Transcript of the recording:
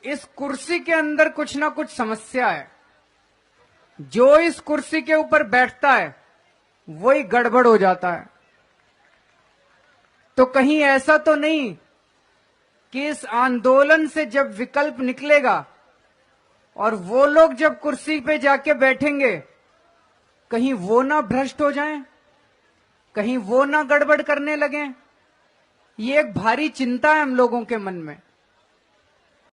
इस कुर्सी के अंदर कुछ ना कुछ समस्या है। जो इस कुर्सी के ऊपर बैठता है वही गड़बड़ हो जाता है। तो कहीं ऐसा तो नहीं कि इस आंदोलन से जब विकल्प निकलेगा और वो लोग जब कुर्सी पे जाके बैठेंगे, कहीं वो ना भ्रष्ट हो जाएं, कहीं वो ना गड़बड़ करने लगें। ये एक भारी चिंता है हम लोगों के मन में।